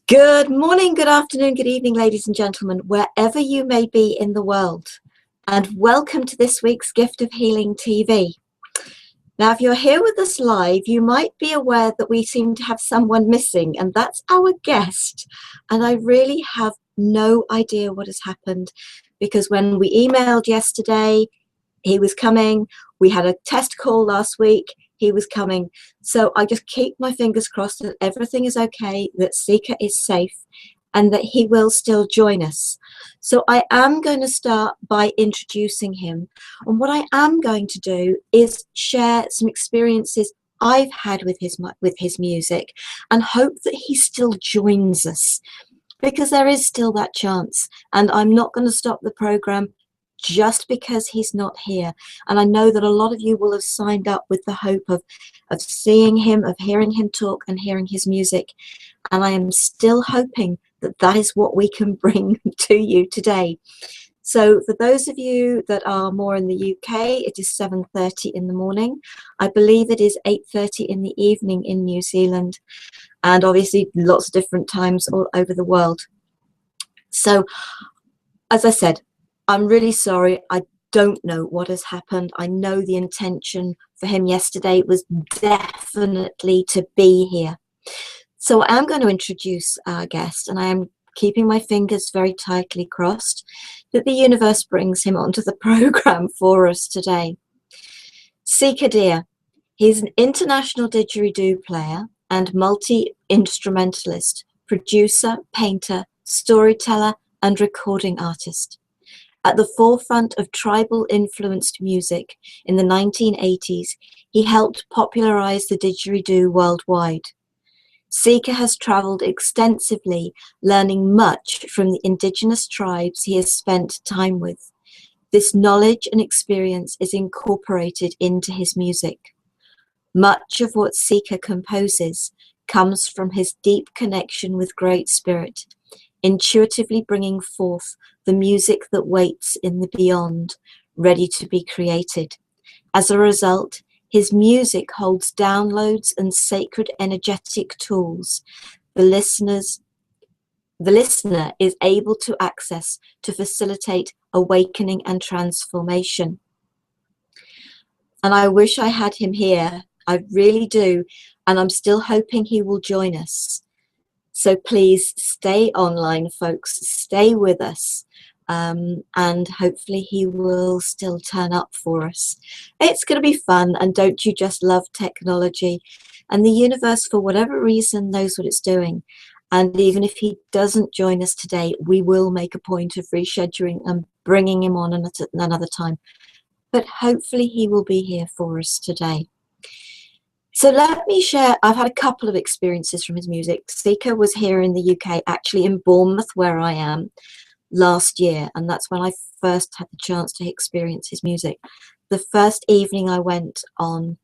Good morning, good afternoon, good evening, ladies and gentlemen, wherever you may be in the world. And welcome to this week's Gift of Healing TV. Now, if you're here with us live, you might be aware that we seem to have someone missing, and that's our guest. And I really have no idea what has happened, because when we emailed yesterday, he was coming. We had a test call last week. He was coming. So I just keep my fingers crossed that everything is okay, that Sika is safe, and that he will still join us. So I am going to start by introducing him. And what I am going to do is share some experiences I've had with his music, and hope that he still joins us, because there is still that chance. And I'm not going to stop the program just because he's not here. And I know that a lot of you will have signed up with the hope of seeing him, of hearing him talk and hearing his music. And I am still hoping that that is what we can bring to you today. So for those of you that are more in the UK, it is 7:30 in the morning. I believe it is 8:30 in the evening in New Zealand, and obviously lots of different times all over the world. So, as I said, I'm really sorry. I don't know what has happened. I know the intention for him yesterday was definitely to be here. So I'm going to introduce our guest, and I am keeping my fingers very tightly crossed that the universe brings him onto the program for us today. Sika Deer. He's an international didgeridoo player and multi-instrumentalist, producer, painter, storyteller, and recording artist. At the forefront of tribal-influenced music in the 1980s, he helped popularize the didgeridoo worldwide. Sika has traveled extensively, learning much from the indigenous tribes he has spent time with. This knowledge and experience is incorporated into his music. Much of what Sika composes comes from his deep connection with Great Spirit, intuitively bringing forth the music that waits in the beyond, ready to be created. As a result, his music holds downloads and sacred energetic tools the listener is able to access to facilitate awakening and transformation. And I wish I had him here. I really do. And I'm still hoping he will join us. So please stay online, folks. Stay with us. And hopefully he will still turn up for us. It's going to be fun. And don't you just love technology? And the universe, for whatever reason, knows what it's doing. And even if he doesn't join us today, we will make a point of rescheduling and bringing him on at another time. But hopefully he will be here for us today. So let me share, I've had a couple of experiences from his music. Sika was here in the UK, actually in Bournemouth, where I am, last year. And that's when I first had the chance to experience his music. The first evening I went on,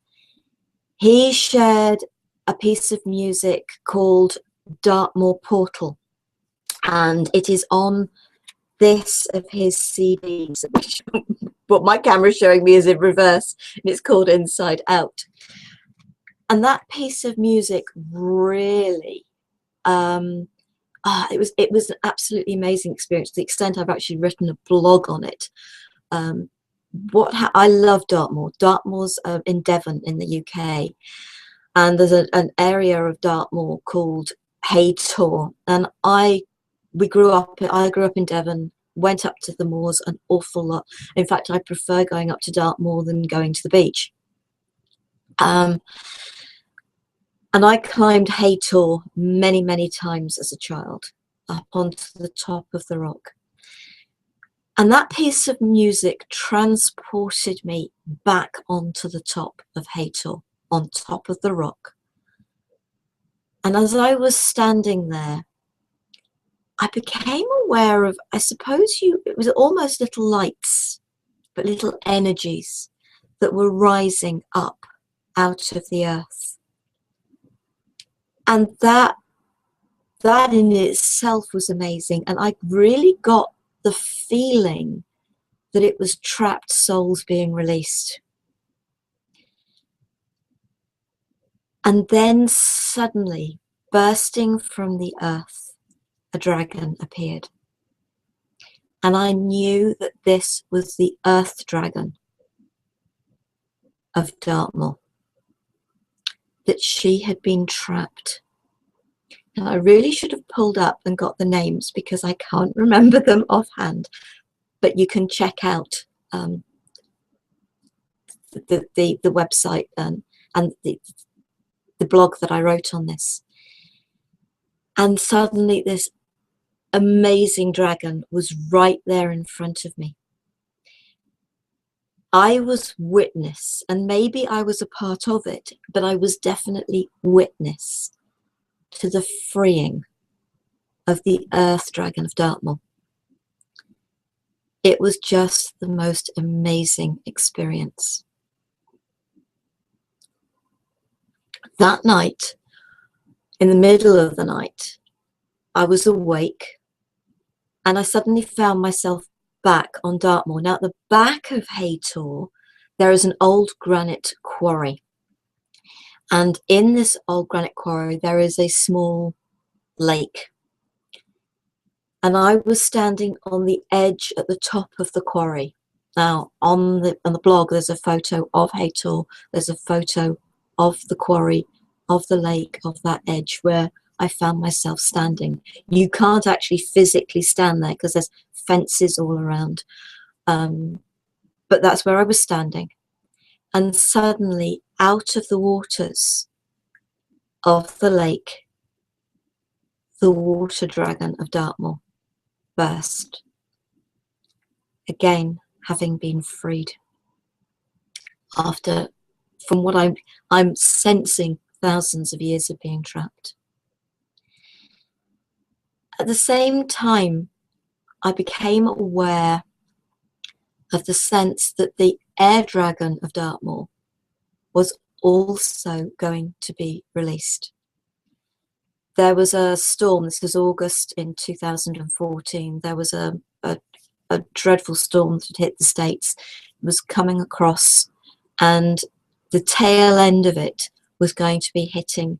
he shared a piece of music called Dartmoor Portal. And it is on this of his CDs, which what my camera's showing me is in reverse, and it's called Inside Out. And that piece of music really, it was an absolutely amazing experience, to the extent I've actually written a blog on it. I love Dartmoor. Dartmoor's in Devon in the UK, and there's an area of Dartmoor called Haytor, and I grew up in Devon, went up to the moors an awful lot. In fact, I prefer going up to Dartmoor than going to the beach. And I climbed Haytor many, many times as a child, up onto the top of the rock. And that piece of music transported me back onto the top of Haytor, on top of the rock. And as I was standing there, I became aware of, I suppose it was almost little lights, but little energies that were rising up out of the earth. And that in itself was amazing. And I really got the feeling that it was trapped souls being released. And then suddenly, bursting from the earth, a dragon appeared. And I knew that this was the earth dragon of Dartmoor, that she had been trapped. And I really should have pulled up and got the names because I can't remember them offhand, but you can check out the website and the blog that I wrote on this. And suddenly this amazing dragon was right there in front of me. I was witness, and maybe I was a part of it, but I was definitely witness to the freeing of the earth dragon of Dartmoor. It was just the most amazing experience. That night, in the middle of the night, I was awake and I suddenly found myself back on Dartmoor. Now, at the back of Haytor, there is an old granite quarry. And in this old granite quarry, there is a small lake. And I was standing on the edge at the top of the quarry. Now, on the blog, there's a photo of Haytor. There's a photo of the quarry, of the lake, of that edge where I found myself standing. You can't actually physically stand there because there's fences all around. But that's where I was standing. And suddenly, out of the waters of the lake, the water dragon of Dartmoor burst, again having been freed after, from what I'm sensing, thousands of years of being trapped. At the same time, I became aware of the sense that the air dragon of Dartmoor was also going to be released. There was a storm, this was August in 2014, there was a dreadful storm that hit the States. It was coming across, and the tail end of it was going to be hitting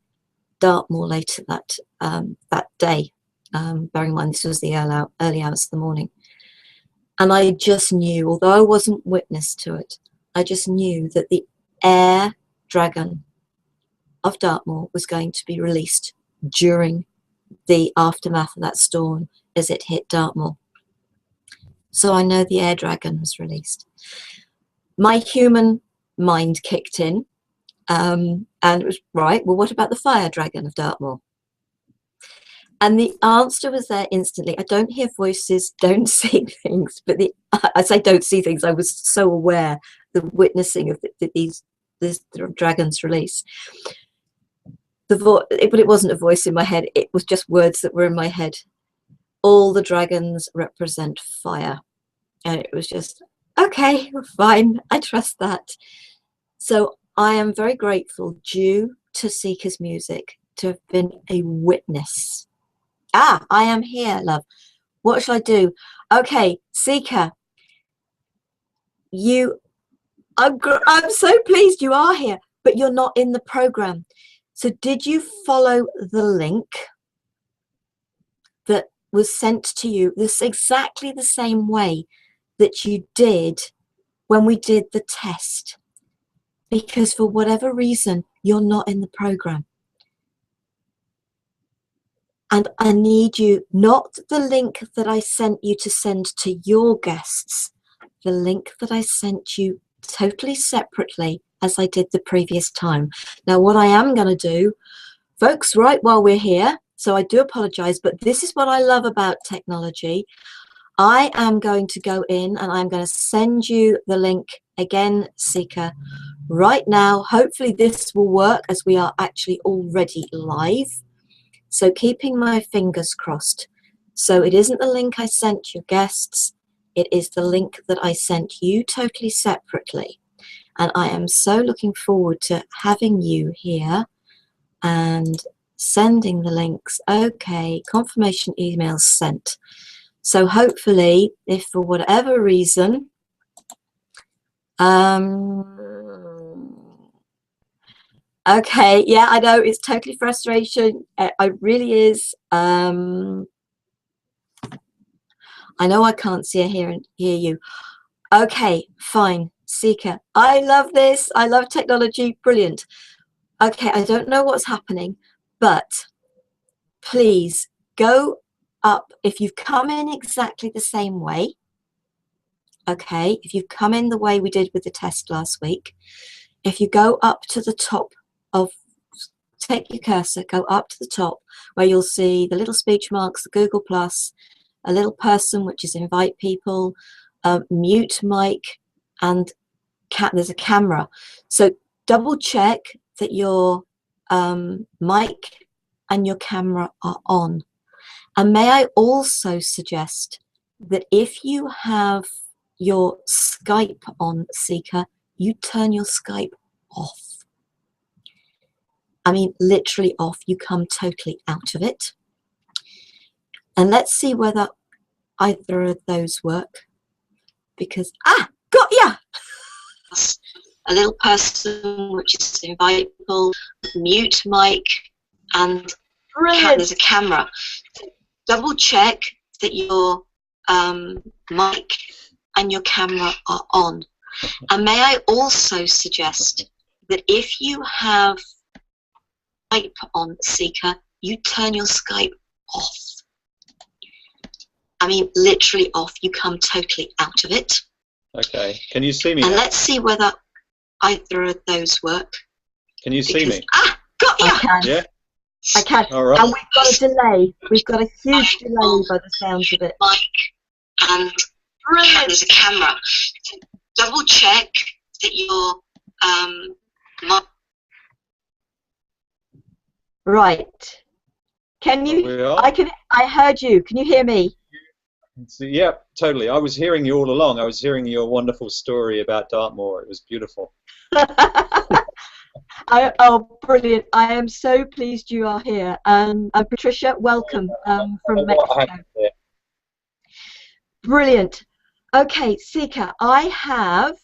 Dartmoor later that day. Bearing in mind this was the early hours of the morning. And I just knew, although I wasn't witness to it, I just knew that the air dragon of Dartmoor was going to be released during the aftermath of that storm as it hit Dartmoor. So I know the air dragon was released. My human mind kicked in, and it was, right, well, what about the fire dragon of Dartmoor? And the answer was there instantly. I don't hear voices, don't see things, but I say don't see things. I was so aware, the witnessing of this dragon's release. But it wasn't a voice in my head. It was just words that were in my head. All the dragons represent fire. And it was just, okay, fine. I trust that. So I am very grateful, due to Seeker's music, to have been a witness. Ah, I am here, love. What shall I do? Okay, Seeker, I'm so pleased you are here, but you're not in the program. So did you follow the link that was sent to you this exactly the same way that you did when we did the test? Because for whatever reason, you're not in the program. And I need you, not the link that I sent you to send to your guests, the link that I sent you totally separately as I did the previous time. Now, what I am going to do, folks, right while we're here, so I do apologize, but this is what I love about technology. I am going to go in and I'm going to send you the link again, Seeker, right now. Hopefully this will work as we are actually already live. So keeping my fingers crossed. So it isn't the link I sent your guests. It is the link that I sent you totally separately. And I am so looking forward to having you here and sending the links. Okay, confirmation emails sent. So hopefully, if for whatever reason, okay, yeah, I know it's totally frustration. It really is. I know I can't see or hear you. Okay, fine. Seeker, I love this. I love technology. Brilliant. Okay, I don't know what's happening, but please go up. If you've come in exactly the same way, okay, if you've come in the way we did with the test last week, if you go up to the top of, take your cursor, go up to the top where you'll see the little speech marks, the Google Plus, a little person, which is invite people, mute mic, and there's a camera. So double check that your mic and your camera are on. And may I also suggest that if you have your Skype on, Seeker, you turn your Skype off. I mean, literally off. You come totally out of it. And let's see whether either of those work. Because, got ya! A little person, which is invitable, mute mic, and there's a camera. So double check that your mic and your camera are on. And may I also suggest that if you have Skype on, Seeker, you turn your Skype off. I mean, literally off. You come totally out of it. Okay. Can you see me? And now? let's see whether either of those work. Can you see me? Got ya! I can. Yeah? I can. All right. And we've got a delay. We've got a huge delay by the sounds of it. And there's a camera. So double check that your right. Can you? I heard you. Can you hear me? Yeah, totally. I was hearing you all along. I was hearing your wonderful story about Dartmoor. It was beautiful. Oh, brilliant. I am so pleased you are here. Patricia, welcome from Mexico. Brilliant. Okay, Seeker, I have,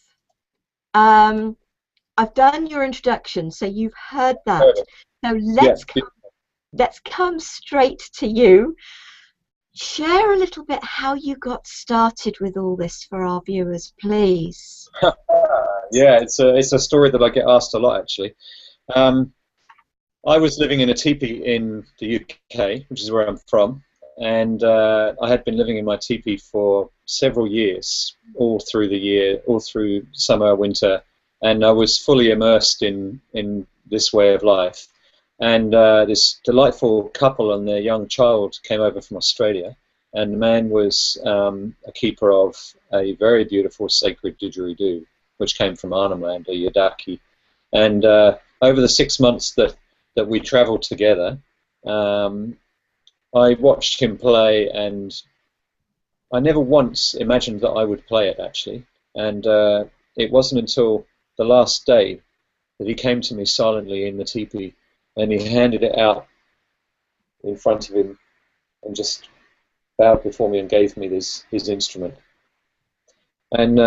I've done your introduction, so you've heard that. So let's come straight to you. Share a little bit how you got started with all this for our viewers, please. Yeah, it's a story that I get asked a lot, actually. I was living in a teepee in the UK, which is where I'm from, and I had been living in my teepee for several years, all through the year, all through summer, winter, and I was fully immersed in this way of life. And this delightful couple and their young child came over from Australia, and the man was a keeper of a very beautiful sacred didgeridoo, which came from Arnhem Land, a yidaki. And over the 6 months that we travelled together, I watched him play, and I never once imagined that I would play it, actually. And it wasn't until the last day that he came to me silently in the teepee, and he handed it out in front of him and just bowed before me and gave me his instrument. And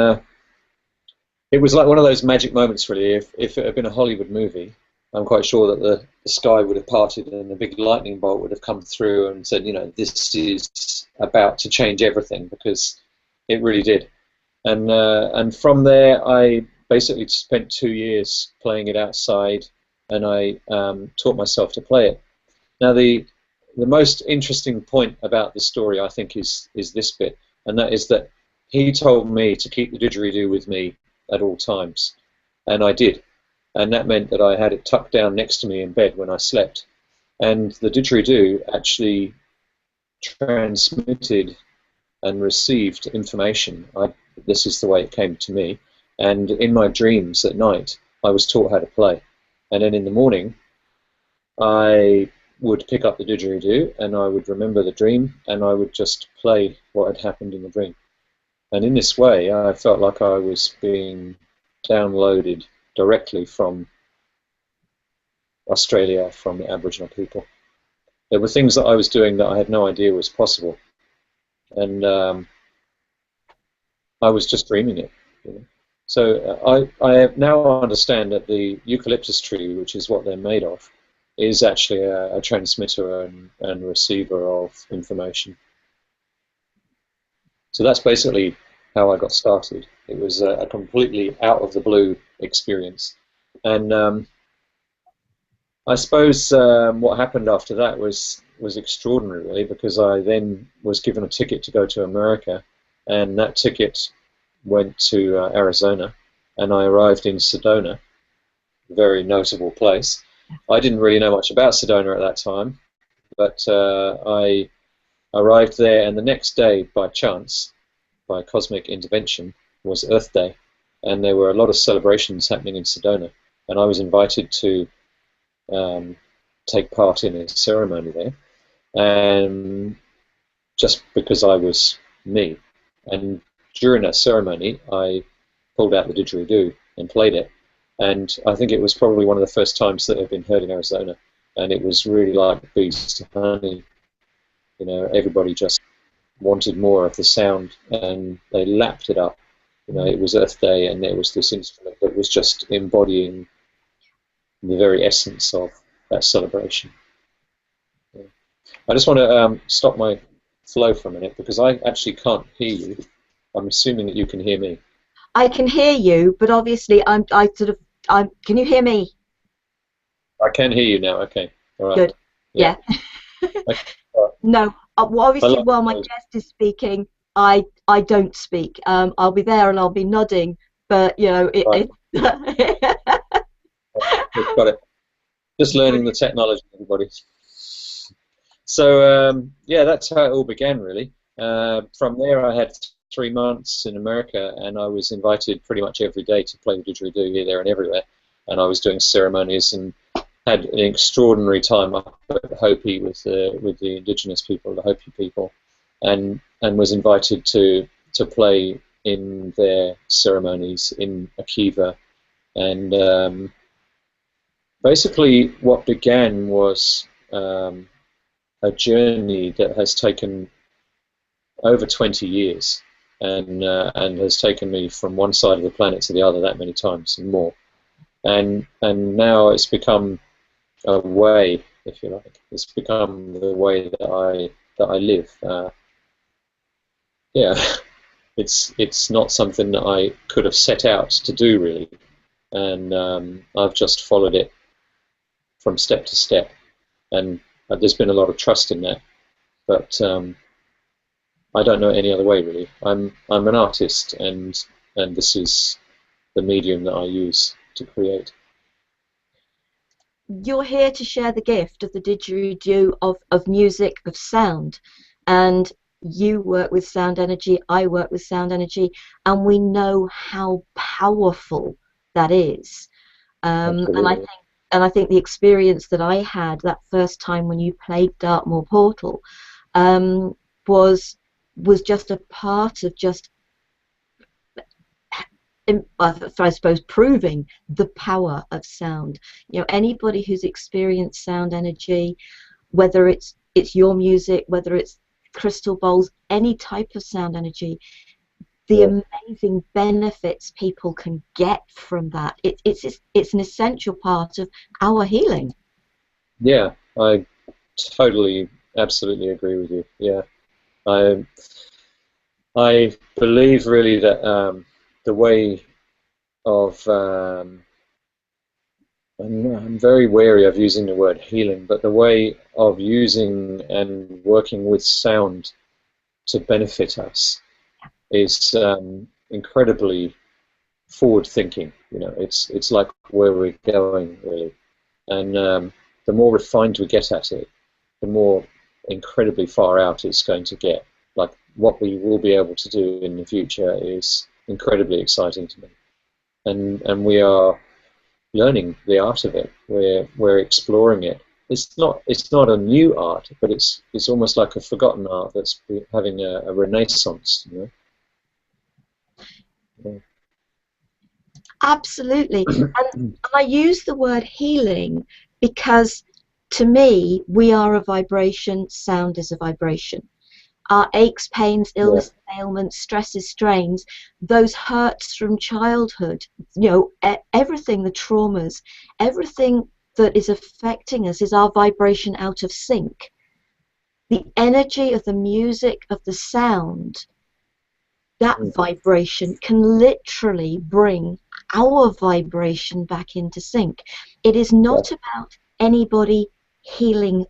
it was like one of those magic moments, really. If it had been a Hollywood movie, I'm quite sure that the sky would have parted and the big lightning bolt would have come through and said, you know, this is about to change everything, because it really did. And from there, I basically spent 2 years playing it outside, and I taught myself to play it. Now, the most interesting point about the story, I think, is this bit, and that is that he told me to keep the didgeridoo with me at all times, and I did. And that meant that I had it tucked down next to me in bed when I slept. And the didgeridoo actually transmitted and received information. This is the way it came to me. And in my dreams at night, I was taught how to play. And then in the morning, I would pick up the didgeridoo and I would remember the dream, and I would just play what had happened in the dream. And in this way, I felt like I was being downloaded directly from Australia, from the Aboriginal people. There were things that I was doing that I had no idea was possible. And I was just dreaming it. You know? So I now understand that the eucalyptus tree, which is what they're made of, is actually a transmitter and receiver of information. So that's basically how I got started. It was a completely out of the blue experience, and I suppose what happened after that was extraordinary, really, because I then was given a ticket to go to America, and that ticket went to Arizona, and I arrived in Sedona, a very notable place. I didn't really know much about Sedona at that time, but I arrived there, and the next day, by chance, by cosmic intervention, was Earth Day, and there were a lot of celebrations happening in Sedona, and I was invited to um, take part in a ceremony there, and just because I was me. And during that ceremony, I pulled out the didgeridoo and played it, and I think it was probably one of the first times that it had been heard in Arizona, and it was really like bees to honey. You know, everybody just wanted more of the sound, and they lapped it up. You know, it was Earth Day, and there was this instrument that was just embodying the very essence of that celebration. Yeah. I just want to stop my flow for a minute because I actually can't hear you. I'm assuming that you can hear me. I can hear you, but obviously can you hear me? I can hear you now. Okay. All right. Good. Yeah. Yeah. Okay. All right. No, well, obviously while my guest is speaking, I don't speak. I'll be there and I'll be nodding, but you know, Right. Got it. Just learning the technology, everybody. So yeah, that's how it all began, really. From there, I had 3 months in America, and I was invited pretty much every day to play the didgeridoo here, there, and everywhere. And I was doing ceremonies and had an extraordinary time up at Hopi with the indigenous people, the Hopi people, and was invited to play in their ceremonies in Akiva. And basically, what began was a journey that has taken over 20 years, and has taken me from one side of the planet to the other that many times and more. And now it's become a way, if you like. It's become the way that I live. Yeah, it's not something that I could have set out to do, really, and I've just followed it from step to step, and there's been a lot of trust in that. But I don't know any other way, really. I'm an artist, and this is the medium that I use to create. You're here to share the gift of the didgeridoo of music, of sound, and you work with sound energy, I work with sound energy, and we know how powerful that is. And Absolutely. I think the experience that I had that first time when you played Dartmoor Portal um, was just a part of just, I suppose, proving the power of sound. You know, anybody who's experienced sound energy, whether it's your music, whether it's crystal bowls, any type of sound energy, the Yeah. amazing benefits people can get from that. It's an essential part of our healing. Yeah, I totally, absolutely agree with you. Yeah, I I believe really that the way of I'm very wary of using the word healing, but the way of using and working with sound to benefit us is incredibly forward thinking. You know, it's like where we're going, really, and the more refined we get at it, the more incredibly far out it's going to get. Like what we will be able to do in the future is incredibly exciting to me, and we are learning the art of it. We're exploring it. It's not a new art, but it's almost like a forgotten art that's having a renaissance. You know? Absolutely. And I use the word healing because to me, we are a vibration, sound is a vibration. Our aches, pains, Yeah, illness, ailments, stresses, strains, those hurts from childhood, you know, everything, the traumas, everything that is affecting us is our vibration out of sync. The energy of the music, of the sound, that vibration can literally bring our vibration back into sync. It is not about anybody healing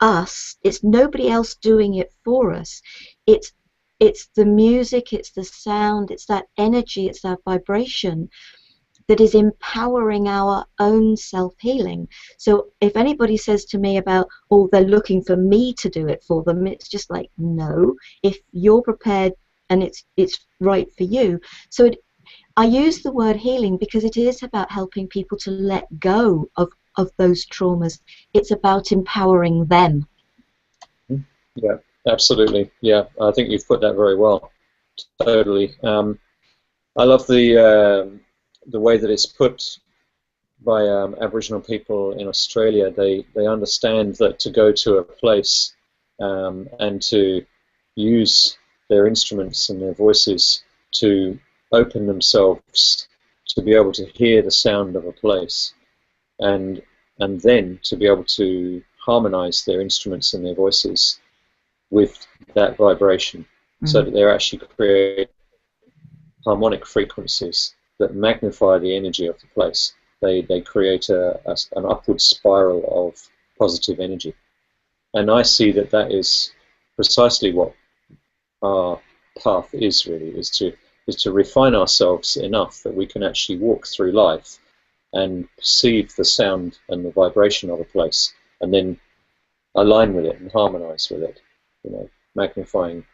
us. It's nobody else doing it for us. It's the music, it's the sound, it's that energy, it's that vibration that is empowering our own self-healing. So if anybody says to me about, oh, they're looking for me to do it for them, it's just like, no, if you're prepared and it's right for you. So I use the word healing because it is about helping people to let go of those traumas. It's about empowering them. Yeah, absolutely. Yeah, I think you've put that very well. Totally. I love the way that it's put by Aboriginal people in Australia. They understand that to go to a place and to use their instruments and their voices to open themselves to be able to hear the sound of a place, and then to be able to harmonize their instruments and their voices with that vibration, so that they're actually create harmonic frequencies that magnify the energy of the place. They create an upward spiral of positive energy. And I see that that is precisely what our path is, really, is to refine ourselves enough that we can actually walk through life and perceive the sound and the vibration of a place, and then align with it and harmonize with it, magnifying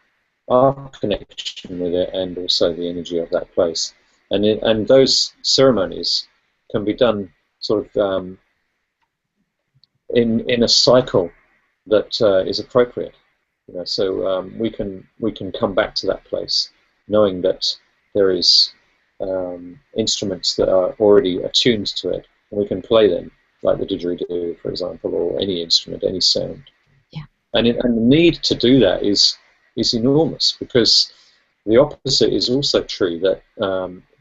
our connection with it and also the energy of that place. And those ceremonies can be done sort of in a cycle that is appropriate. So we can come back to that place knowing that there is instruments that are already attuned to it, and we can play them, like the didgeridoo, for example, or any instrument, any sound. Yeah. And the need to do that is enormous, because the opposite is also true, that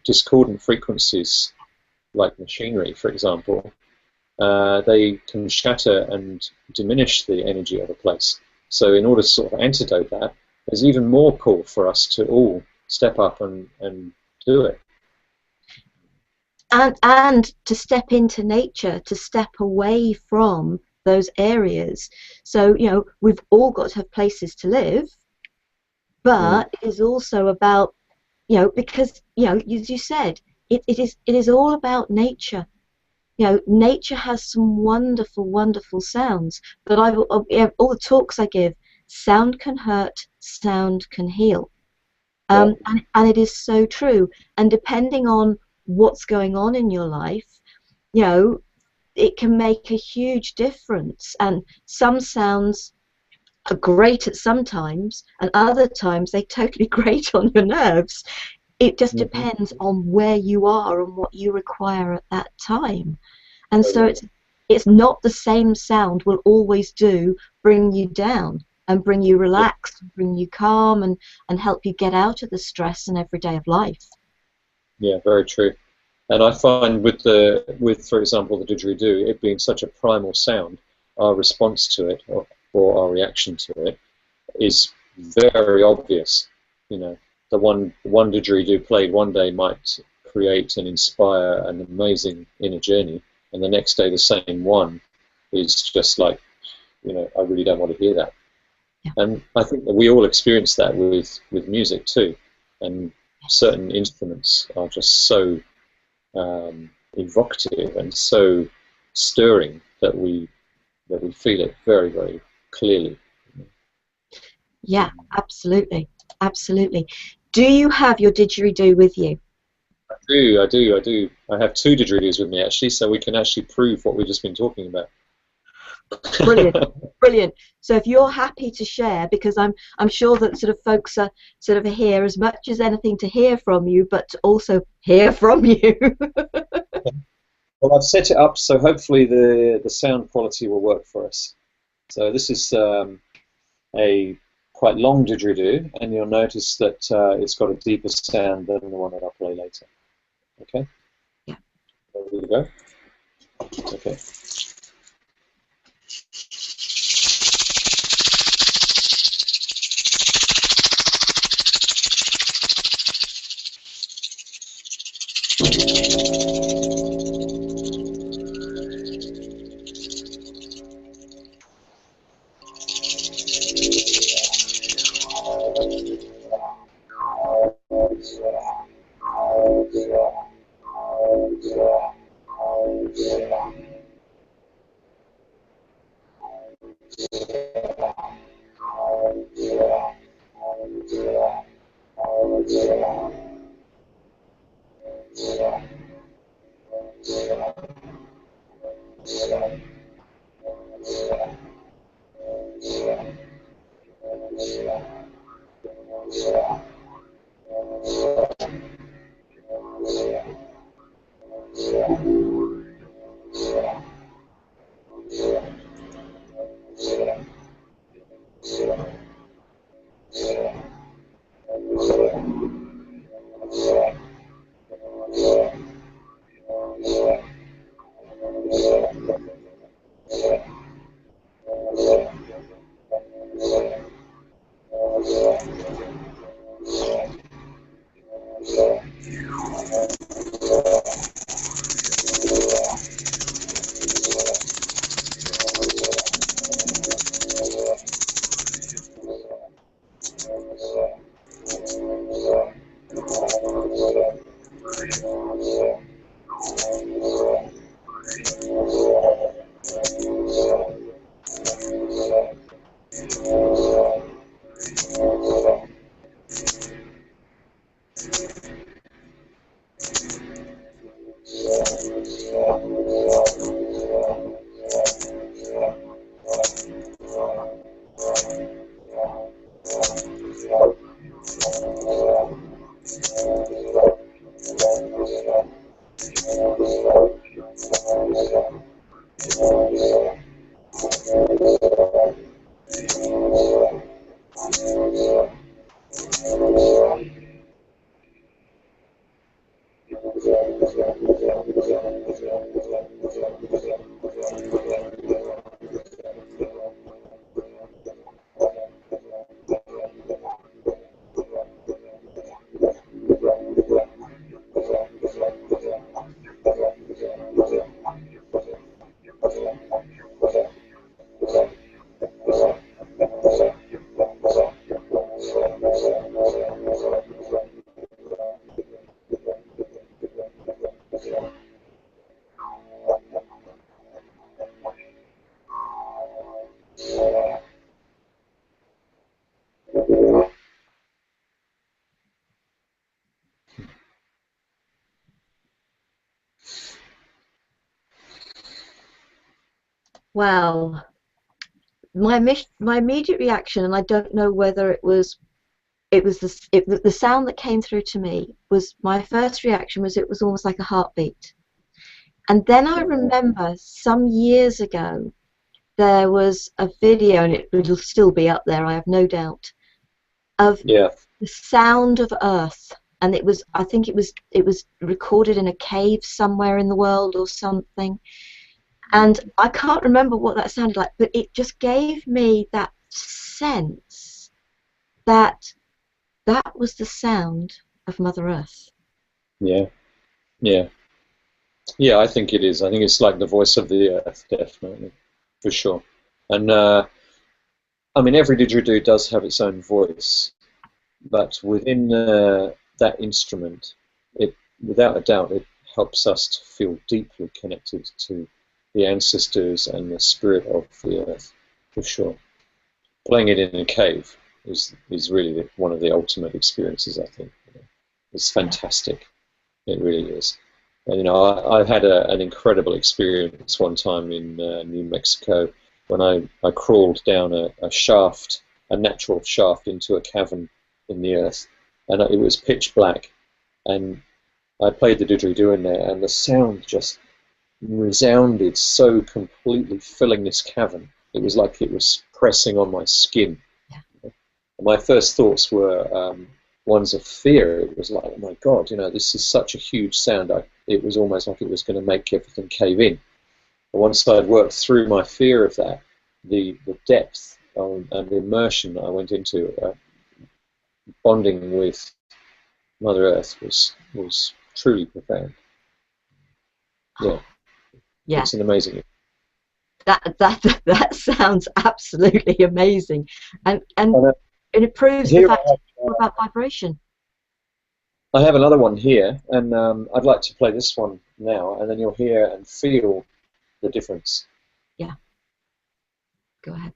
discordant frequencies, like machinery, for example, they can shatter and diminish the energy of a place. So in order to sort of antidote that, there's even more call for us to all step up and do it. And to step into nature, to step away from those areas. So, we've all got to have places to live, but it is also about, because, as you said, it is all about nature. Nature has some wonderful, wonderful sounds. But all the talks I give, sound can hurt, sound can heal. And it is so true. And depending on what's going on in your life, it can make a huge difference. And some sounds are great at some times, and other times they totally grate on your nerves. It just depends on where you are and what you require at that time. And so it's not the same sound will always bring you down and bring you relaxed, bring you calm, and help you get out of the stress and everyday of life. Yeah, very true. And I find with for example, the didgeridoo, it being such a primal sound, our response to it, or our reaction to it, is very obvious. The one didgeridoo played one day might create and inspire an amazing inner journey, and the next day the same one is just like, I really don't want to hear that. Yeah. And I think that we all experience that with music too, and certain instruments are just so evocative and so stirring that we feel it very, very clearly. Yeah, absolutely, absolutely. Do you have your didgeridoo with you? I do. I have two didgeridoos with me, actually, so we can actually prove what we've just been talking about. Brilliant, brilliant. So if you're happy to share, because I'm sure that sort of folks are sort of here as much as anything to hear from you, but to also hear from you. Well, I've set it up so hopefully the sound quality will work for us. So this is a quite long didgeridoo, and you'll notice that it's got a deeper sound than the one that I'll play later. Okay? Yeah. There we go. Okay. Wow. My immediate reaction, and I don't know whether it was the sound that came through to me was my first reaction was it was almost like a heartbeat. And then I remember some years ago there was a video, and it will still be up there, I have no doubt, of Yeah. the sound of Earth, and I think it was recorded in a cave somewhere in the world or something. And I can't remember what that sounded like, but it just gave me that sense that that was the sound of Mother Earth. Yeah. Yeah. Yeah, I think it is. I think it's like the voice of the earth, definitely, for sure. And I mean, every didgeridoo does have its own voice, but within that instrument, it, without a doubt, it helps us to feel deeply connected to the ancestors and the spirit of the earth, for sure. Playing it in a cave is really one of the ultimate experiences, I think. It's fantastic. It really is. And, I had an incredible experience one time in New Mexico when I crawled down a shaft, a natural shaft, into a cavern in the earth, and it was pitch black. And I played the didgeridoo in there, and the sound just resounded so completely, filling this cavern. It was like it was pressing on my skin. My first thoughts were ones of fear. It was like, oh my God, this is such a huge sound. It was almost like it was going to make everything cave in. But once I'd worked through my fear of that, the depth and the immersion I went into, bonding with Mother Earth was truly profound. Yeah, Yeah, it's an amazing. that sounds absolutely amazing, and And, it proves the here fact about vibration. I have another one here, and I'd like to play this one now, and then you'll hear and feel the difference. Yeah, go ahead.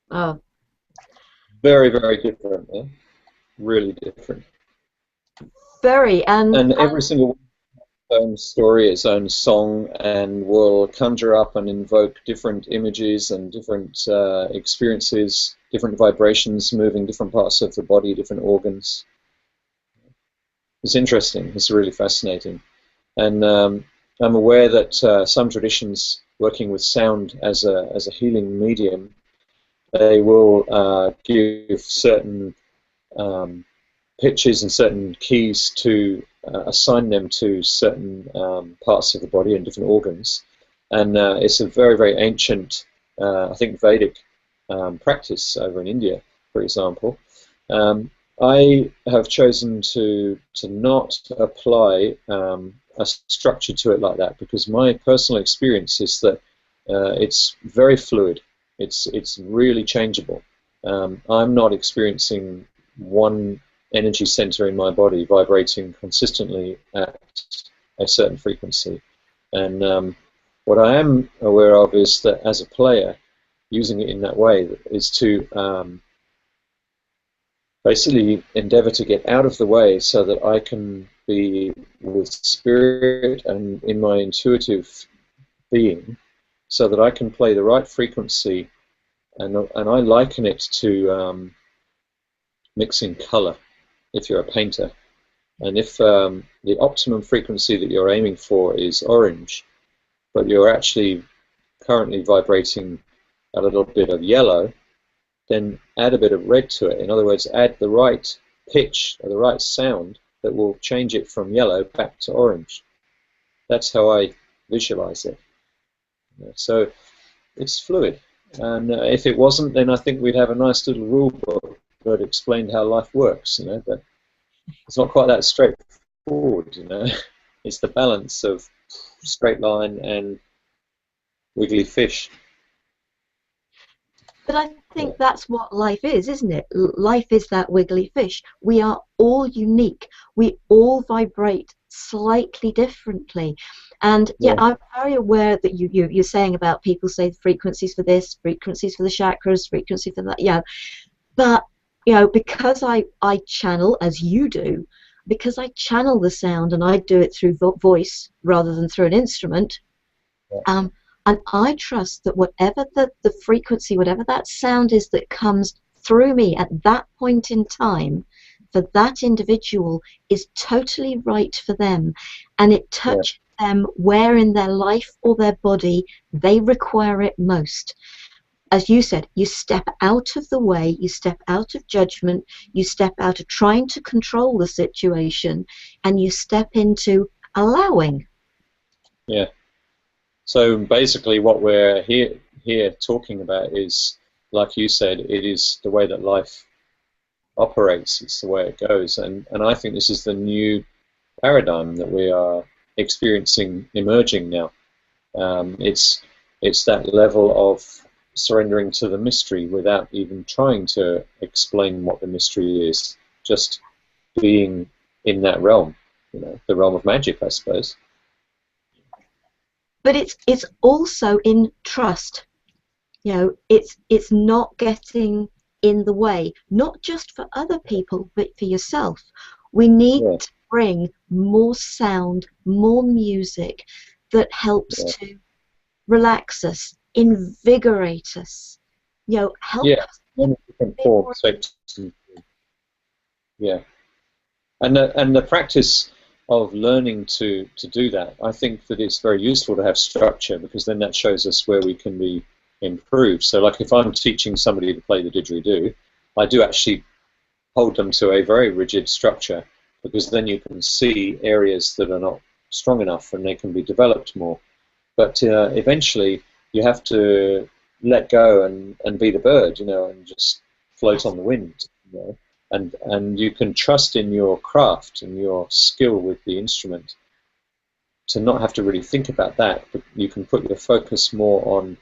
Oh, Very, very different. Yeah? Really different. very, and And every single own story, its own song, and will conjure up and invoke different images and different experiences, different vibrations moving different parts of the body, different organs. It's interesting. It's really fascinating. And I'm aware that some traditions working with sound as a healing medium, they will give certain pitches and certain keys to assign them to certain parts of the body and different organs. And it's a very, very ancient, I think, Vedic practice over in India, for example. I have chosen to not apply a structure to it like that because my personal experience is that it's very fluid. It's really changeable. I'm not experiencing one energy center in my body vibrating consistently at a certain frequency. And what I am aware of is that as a player, using it in that way is to basically endeavor to get out of the way so that I can be with spirit and in my intuitive being so that I can play the right frequency. And I liken it to mixing color if you're a painter. And if the optimum frequency that you're aiming for is orange, but you're actually currently vibrating a little bit of yellow, then add a bit of red to it. In other words, add the right pitch or the right sound that will change it from yellow back to orange. That's how I visualize it. So it's fluid. And if it wasn't, then I think we'd have a nice little rule book that explained how life works, but it's not quite that straightforward. It's the balance of straight line and wiggly fish. But I Yeah, think that's what life is, isn't it? Life is that wiggly fish. We are all unique. We all vibrate slightly differently. And yeah, yeah, I'm very aware that you're saying about people say frequencies for this, frequencies for the chakras, frequency for that. Yeah. But because I channel as you do, because I channel the sound and I do it through voice rather than through an instrument, yeah, um, and I trust that whatever the frequency, whatever that sound is that comes through me at that point in time, for that individual is totally right for them. And it yeah, touches them where in their life or their body they require it most. As you said, you step out of the way, you step out of judgment, you step out of trying to control the situation, and you step into allowing. yeah. So basically, what we're here talking about is, like you said, it is the way that life operates. It's the way it goes, and I think this is the new paradigm that we are experiencing emerging now. It's that level of surrendering to the mystery without even trying to explain what the mystery is, just being in that realm, the realm of magic, I suppose. But it's also in trust. It's not getting in the way, not just for other people but for yourself. We need Yeah, to bring more sound, more music that helps yeah, to relax us, invigorate us, help yeah. us live In a different bit more. forms, yeah. And the practice of learning to do that, I think that it's very useful to have structure, because then that shows us where we can be improved. So, like if I'm teaching somebody to play the didgeridoo, I do actually hold them to a very rigid structure, because then you can see areas that are not strong enough and they can be developed more. But eventually, you have to let go and be the bird, and just float Yes, on the wind, and you can trust in your craft and your skill with the instrument to not have to really think about that, but you can put your focus more on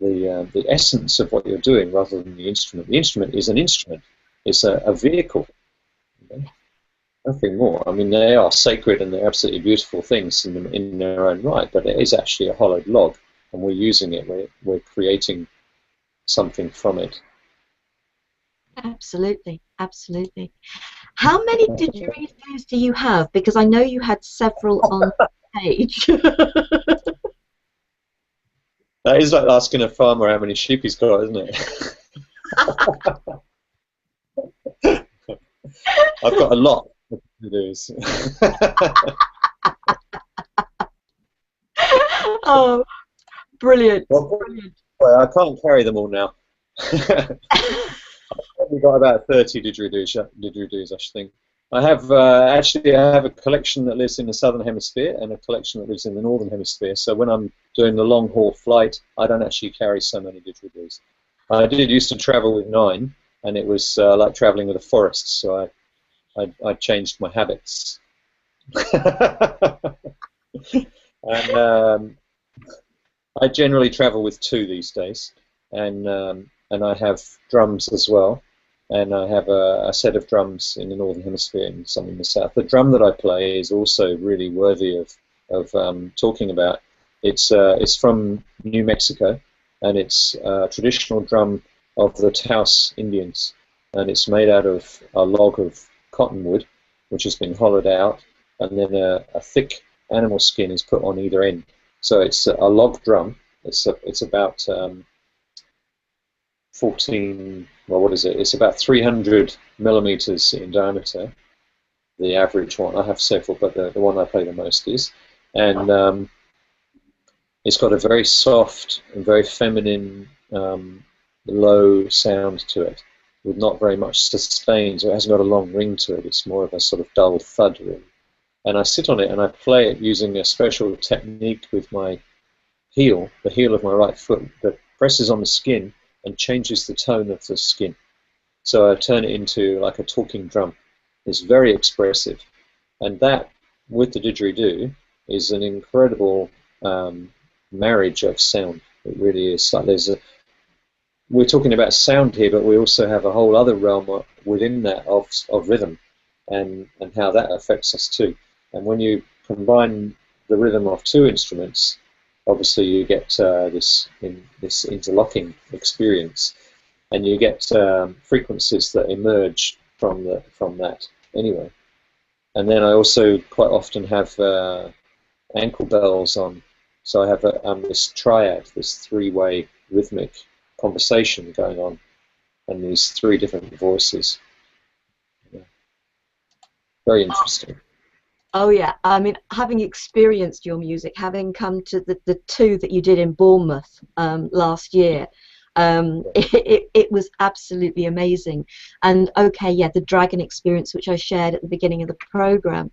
the essence of what you're doing rather than the instrument. The instrument is an instrument; it's a vehicle, you know, nothing more. I mean, they are sacred and they're absolutely beautiful things in their own right, but it is actually a hollowed log, and we're using it. We're creating something from it. absolutely, absolutely. How many didgeridoos do you have? Because I know you had several on page. That is like asking a farmer how many sheep he's got, isn't it? I've got a lot of to-dos. Oh, brilliant, Well, brilliant. I can't carry them all now. I've probably got about 30 didgeridoos, I should think. I have a collection that lives in the southern hemisphere and a collection that lives in the northern hemisphere. So when I'm doing the long haul flight, I don't actually carry so many didgeridoos. I did used to travel with 9, and it was like traveling with a forest. So I changed my habits. And I generally travel with 2 these days, and I have drums as well, and I have a set of drums in the northern hemisphere and some in the south. The drum that I play is also really worthy of talking about. It's from New Mexico, and it's a traditional drum of the Taos Indians, and it's made out of a log of cottonwood, which has been hollowed out, and then a thick animal skin is put on either end. So it's a log drum. It's about 14. Well, what is it? It's about 300 millimeters in diameter. The average one. I have several, but the one I play the most is, and it's got a very soft and very feminine low sound to it, with not very much sustain. So it hasn't got a long ring to it. It's more of a sort of dull thud ring. And I sit on it and I play it using a special technique with my heel, the heel of my right foot, that presses on the skin and changes the tone of the skin. So I turn it into like a talking drum. It's very expressive, and that with the didgeridoo is an incredible marriage of sound. It really is. Like we're talking about sound here, but we also have a whole other realm within that of rhythm, and how that affects us too. And when you combine the rhythm of two instruments, obviously you get this interlocking experience, and you get frequencies that emerge from that anyway. And then I also quite often have ankle bells on, so I have this triad, this three-way rhythmic conversation going on, and these three different voices. Yeah. Very interesting. Oh yeah, I mean, having experienced your music, having come to the two that you did in Bournemouth last year, it was absolutely amazing. And okay, yeah, the dragon experience, which I shared at the beginning of the program,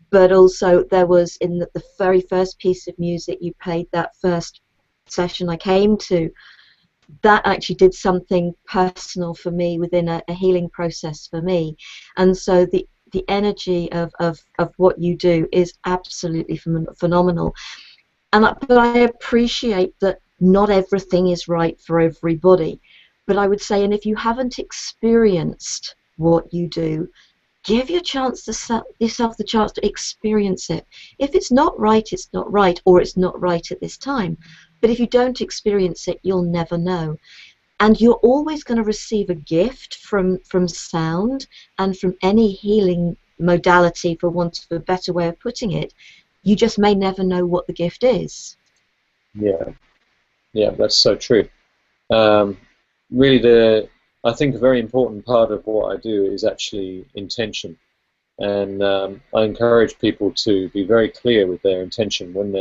but also there was in the very first piece of music you played, that first session I came to, that actually did something personal for me within a healing process for me. And so the energy of what you do is absolutely phenomenal. But I appreciate that not everything is right for everybody. But I would say, and if you haven't experienced what you do, give yourself the chance to experience it. If it's not right, it's not right, or it's not right at this time. But if you don't experience it, you'll never know. And you're always going to receive a gift from sound and from any healing modality, for want of a better way of putting it. You just may never know what the gift is. Yeah, yeah, that's so true. Um, really, I think a very important part of what I do is actually intention, and I encourage people to be very clear with their intention when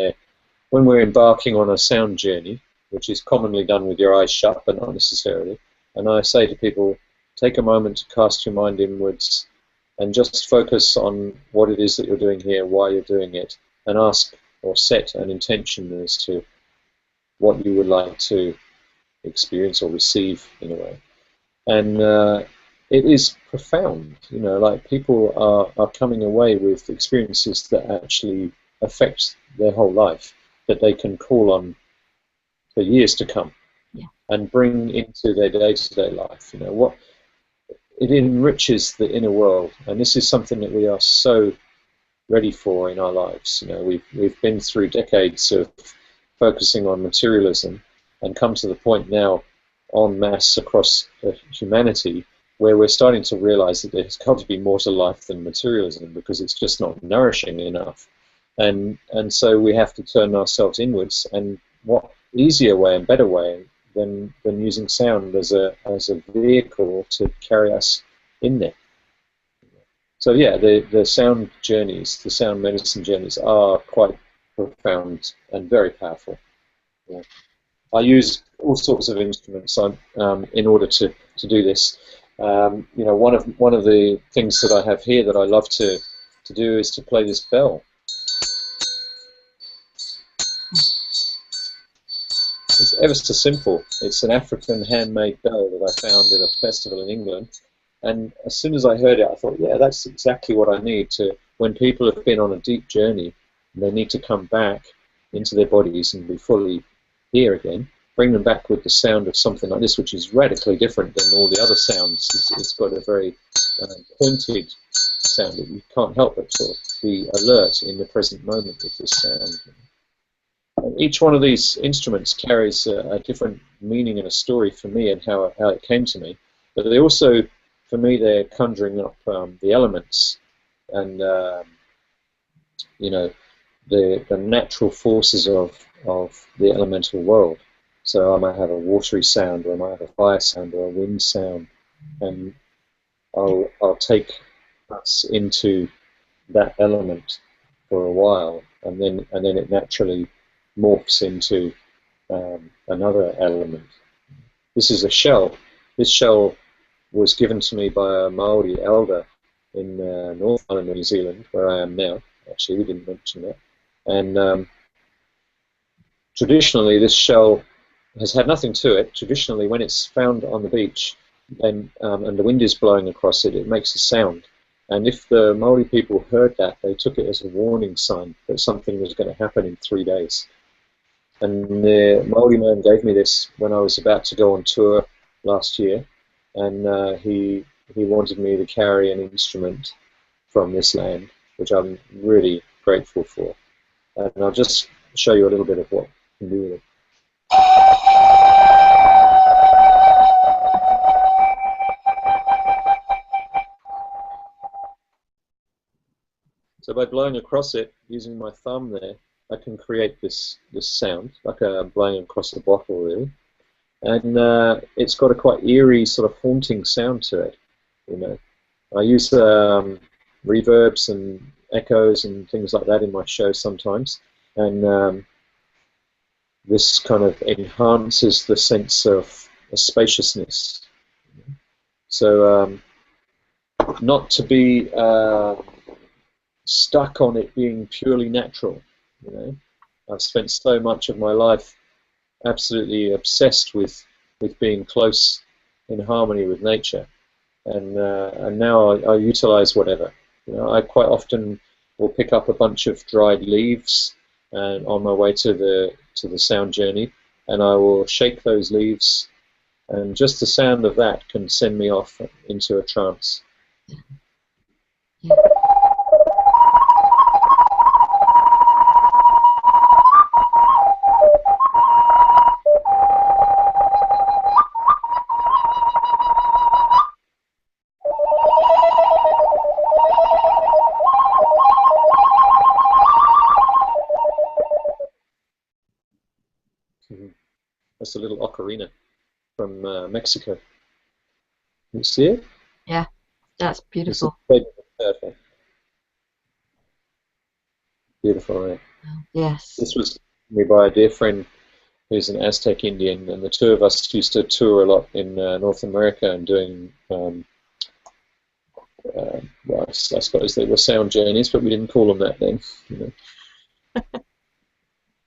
we're embarking on a sound journey, which is commonly done with your eyes shut, but not necessarily. And I say to people, take a moment to cast your mind inwards and just focus on what it is that you're doing here, why you're doing it, and ask or set an intention as to what you would like to experience or receive in a way. And it is profound, you know, like people are coming away with experiences that actually affect their whole life, that they can call on for years to come, Yeah. and bring into their day-to-day life. You know, what it enriches the inner world, and this is something that we are so ready for in our lives. You know, we've been through decades of focusing on materialism, and come to the point now, en masse across humanity, where we're starting to realize that there's got to be more to life than materialism, because it's just not nourishing enough. And so we have to turn ourselves inwards, and what easier way and better way than using sound as a vehicle to carry us in there. So yeah, the sound journeys, the sound medicine journeys, are quite profound and very powerful. Yeah. I use all sorts of instruments in order to do this. You know, one of the things that I have here that I love to do is to play this bell. It's ever so simple. It's an African handmade bell that I found at a festival in England. And as soon as I heard it, I thought, yeah, that's exactly what I need to, when people have been on a deep journey and they need to come back into their bodies and be fully here again, bring them back with the sound of something like this, which is radically different than all the other sounds. It's got a very pointed sound that you can't help but sort of be alert in the present moment with this sound. Each one of these instruments carries a different meaning and a story for me, and how it came to me. But they also, for me, they're conjuring up the elements, and you know, the natural forces of the elemental world. So I might have a watery sound, or I might have a fire sound, or a wind sound, and I'll take us into that element for a while, and then it naturally morphs into another element. This is a shell. This shell was given to me by a Maori elder in North Island, New Zealand, where I am now. Actually, we didn't mention that. And traditionally, this shell has had nothing to it. Traditionally, when it's found on the beach, and the wind is blowing across it, it makes a sound. And if the Maori people heard that, they took it as a warning sign that something was going to happen in 3 days. And the Maori man gave me this when I was about to go on tour last year, and he wanted me to carry an instrument from this land, which I'm really grateful for. And I'll just show you a little bit of what you can do with it. So by blowing across it, using my thumb there, I can create this sound, like blowing across a bottle, really. And it's got a quite eerie, sort of haunting sound to it. You know, I use reverbs and echoes and things like that in my show sometimes, and this kind of enhances the sense of spaciousness. So not to be stuck on it being purely natural. You know, I've spent so much of my life absolutely obsessed with being close in harmony with nature, and now I utilize whatever. You know, I quite often will pick up a bunch of dried leaves and on my way to the sound journey, and I will shake those leaves, and just the sound of that can send me off into a trance. Yeah. That's a little ocarina from Mexico. You see it? Yeah, that's beautiful. Perfect. Beautiful, right? Yes. This was given me by a dear friend who's an Aztec Indian, and the two of us used to tour a lot in North America and doing, well, I suppose they were sound journeys, but we didn't call them that then. You know.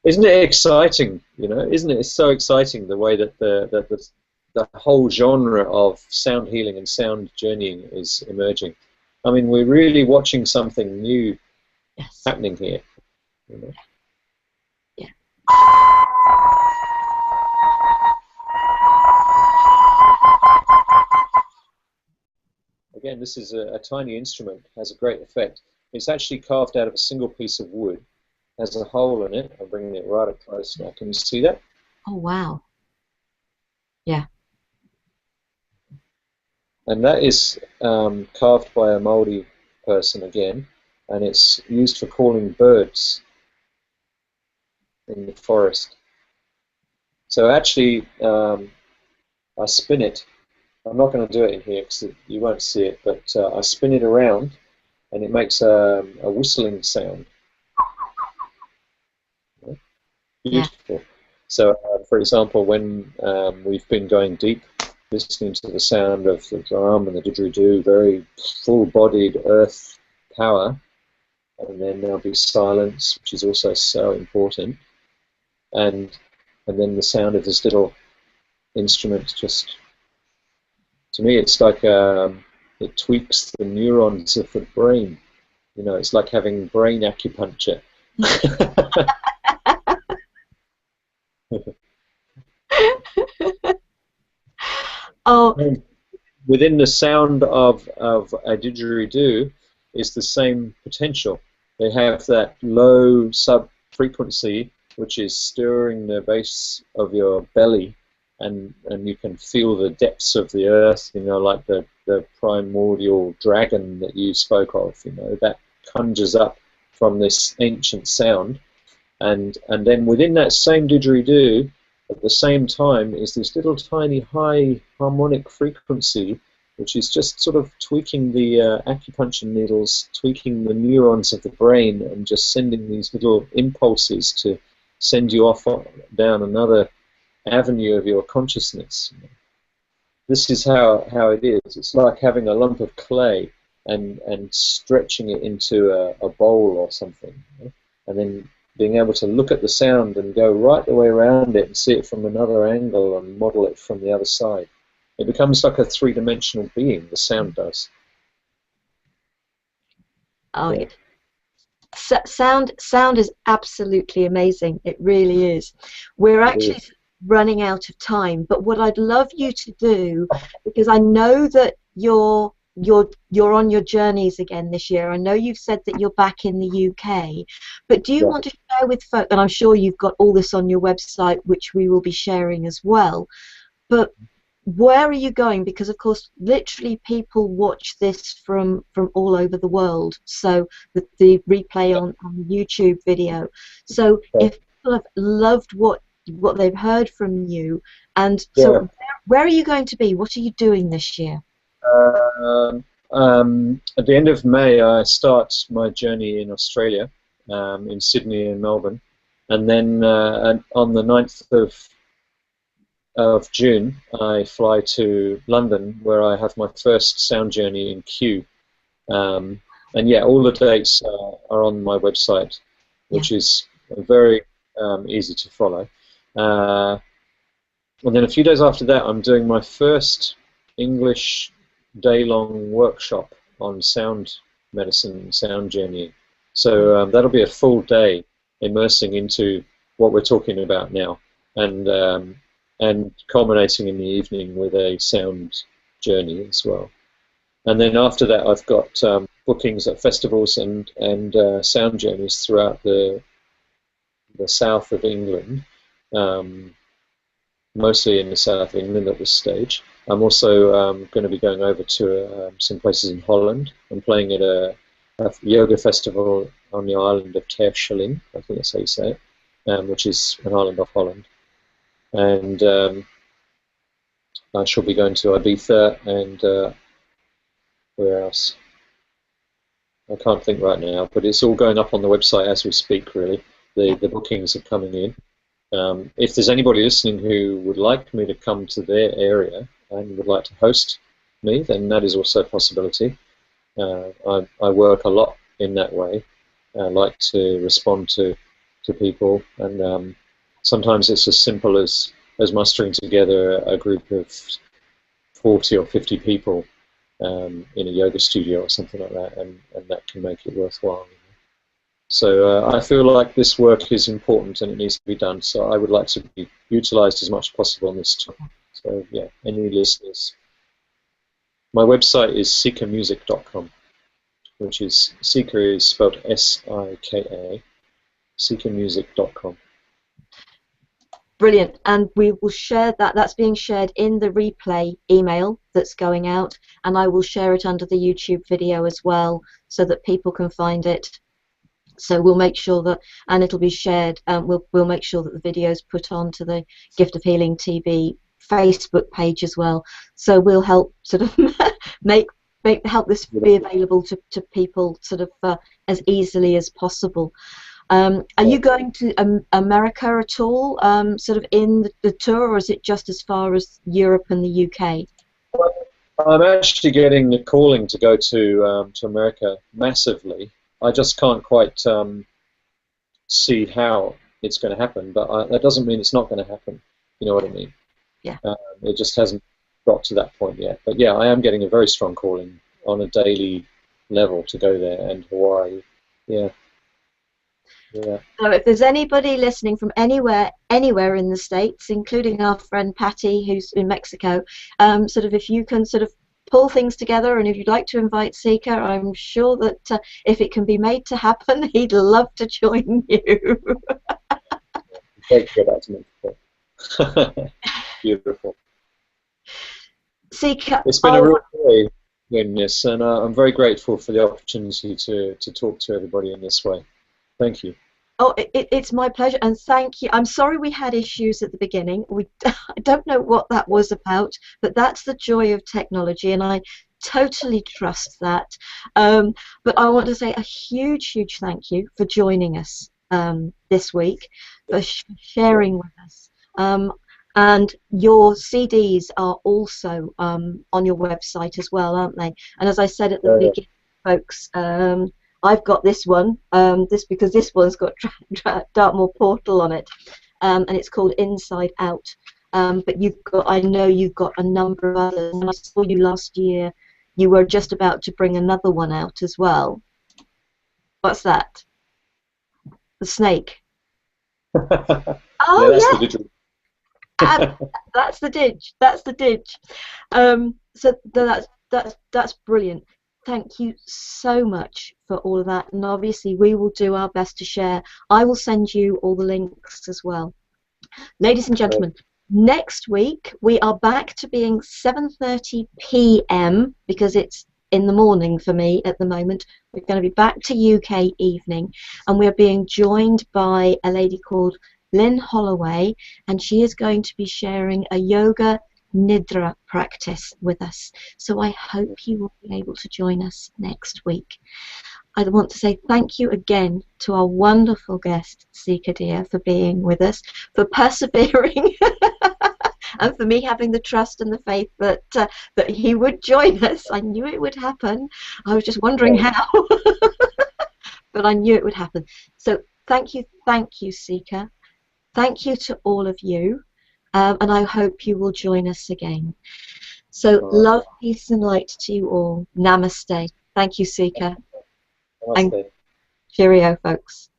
Isn't it exciting? You know, isn't it? It's so exciting the way that the whole genre of sound healing and sound journeying is emerging. I mean, we're really watching something new happening here. You know? Yeah. Again, this is a tiny instrument, has a great effect. It's actually carved out of a single piece of wood, has a hole in it. I'm bringing it right up close now. Can you see that? Oh, wow. Yeah. And that is carved by a Maori person again, and it's used for calling birds in the forest. So actually, I spin it. I'm not going to do it in here because you won't see it, but I spin it around, and it makes a whistling sound. Beautiful. Yeah. So, for example, when we've been going deep, listening to the sound of the drum and the didgeridoo, very full-bodied earth power, and then there'll be silence, which is also so important, and then the sound of this little instrument. Just, to me, it's like it tweaks the neurons of the brain. You know, it's like having brain acupuncture. Oh, within the sound of a didgeridoo is the same potential. They have that low sub-frequency which is stirring the base of your belly, and you can feel the depths of the earth, you know, like the primordial dragon that you spoke of, you know, that conjures up from this ancient sound. And then within that same didgeridoo, at the same time, is this little tiny high harmonic frequency, which is just sort of tweaking the acupuncture needles, tweaking the neurons of the brain, and just sending these little impulses to send you off down another avenue of your consciousness. This is how it is. It's like having a lump of clay and stretching it into a bowl or something, you know? And then being able to look at the sound and go right the way around it and see it from another angle and model it from the other side. It becomes like a three-dimensional being, the sound does. Oh, yeah. Sound is absolutely amazing. It really is. We're actually running out of time, but what I'd love you to do, because I know that you're on your journeys again this year. I know you've said that you're back in the UK, but do you Yeah. want to share with folk, and I'm sure you've got all this on your website, which we will be sharing as well, but where are you going? Because of course, literally people watch this from all over the world. So the replay on the YouTube video. So Okay. if people have loved what they've heard from you, and so Yeah. where are you going to be? What are you doing this year? At the end of May, I start my journey in Australia, in Sydney and Melbourne, and then and on the 9th of June, I fly to London, where I have my first sound journey in Kew. And yeah, all the dates are on my website, Yeah, which is very easy to follow. Uh, and then a few days after that, I'm doing my first English day-long workshop on sound medicine, sound journeying. So that'll be a full day immersing into what we're talking about now, and culminating in the evening with a sound journey as well. And then after that, I've got bookings at festivals and sound journeys throughout the south of England, um, mostly in the south of England at this stage. I'm also going to be going over to some places in Holland. I'm playing at a yoga festival on the island of Terschelling, I think that's how you say it, which is an island off Holland. And I shall be going to Ibiza and where else? I can't think right now, but it's all going up on the website as we speak, really. yeah. The bookings are coming in. If there's anybody listening who would like me to come to their area and would like to host me, then that is also a possibility. I work a lot in that way. I like to respond to people, and sometimes it's as simple as mustering together a group of 40 or 50 people in a yoga studio or something like that, and that can make it worthwhile. So I feel like this work is important and it needs to be done. So I would like to be utilised as much as possible on this tour. So yeah, any listeners. My website is seekermusic.com, which is Seeker is spelled S-I-K-A, seekermusic.com. Brilliant, and we will share that. That's being shared in the replay email that's going out, and I will share it under the YouTube video as well, so that people can find it. So we'll make sure that, and it'll be shared. We'll make sure that the video is put onto the Gift of Healing TV Facebook page as well. So we'll help sort of help this be available to people sort of as easily as possible. Are you going to America at all, sort of in the tour, or is it just as far as Europe and the UK? I'm actually getting the calling to go to America massively. I just can't quite see how it's going to happen, but that doesn't mean it's not going to happen. You know what I mean? Yeah. It just hasn't got to that point yet. But yeah, I am getting a very strong calling on a daily level to go there, and Hawaii. Yeah. Yeah. So if there's anybody listening from anywhere in the States, including our friend Patty, who's in Mexico, sort of if you can sort of pull things together, and if you'd like to invite Seeker, I'm sure that if it can be made to happen, he'd love to join you. Great to go back to Mexico. Beautiful. Seeker, it's been a real joy doing this, and I'm very grateful for the opportunity to talk to everybody in this way. Thank you. Oh, it's my pleasure, and thank you. I'm sorry we had issues at the beginning. I don't know what that was about, but that's the joy of technology, and I totally trust that. But I want to say a huge, huge thank you for joining us this week, for sharing with us. And your CDs are also on your website as well, aren't they? And as I said at the beginning, folks, I've got this one, because this one's got Dartmoor Portal on it, and it's called Inside Out. But I know you've got a number of others, and I saw you last year. You were just about to bring another one out as well. What's that? The snake. Oh, yeah, that's yeah. the digital. That's the ditch. That's the ditch. So that's brilliant. Thank you so much for all of that. And obviously, we will do our best to share. I will send you all the links as well. Ladies and gentlemen, next week we are back to being 7:30 p.m. because it's in the morning for me at the moment. We're going to be back to UK evening, and we're being joined by a lady called Lynn Holloway, and she is going to be sharing a yoga nidra practice with us. So I hope you will be able to join us next week. I want to say thank you again to our wonderful guest, Sika dear, for being with us, for persevering, and for me having the trust and the faith that that he would join us. I knew it would happen. I was just wondering how, but I knew it would happen. So thank you, Sika. Thank you to all of you, and I hope you will join us again. So love, peace, and light to you all. Namaste. Thank you, Sika. Namaste. And cheerio, folks.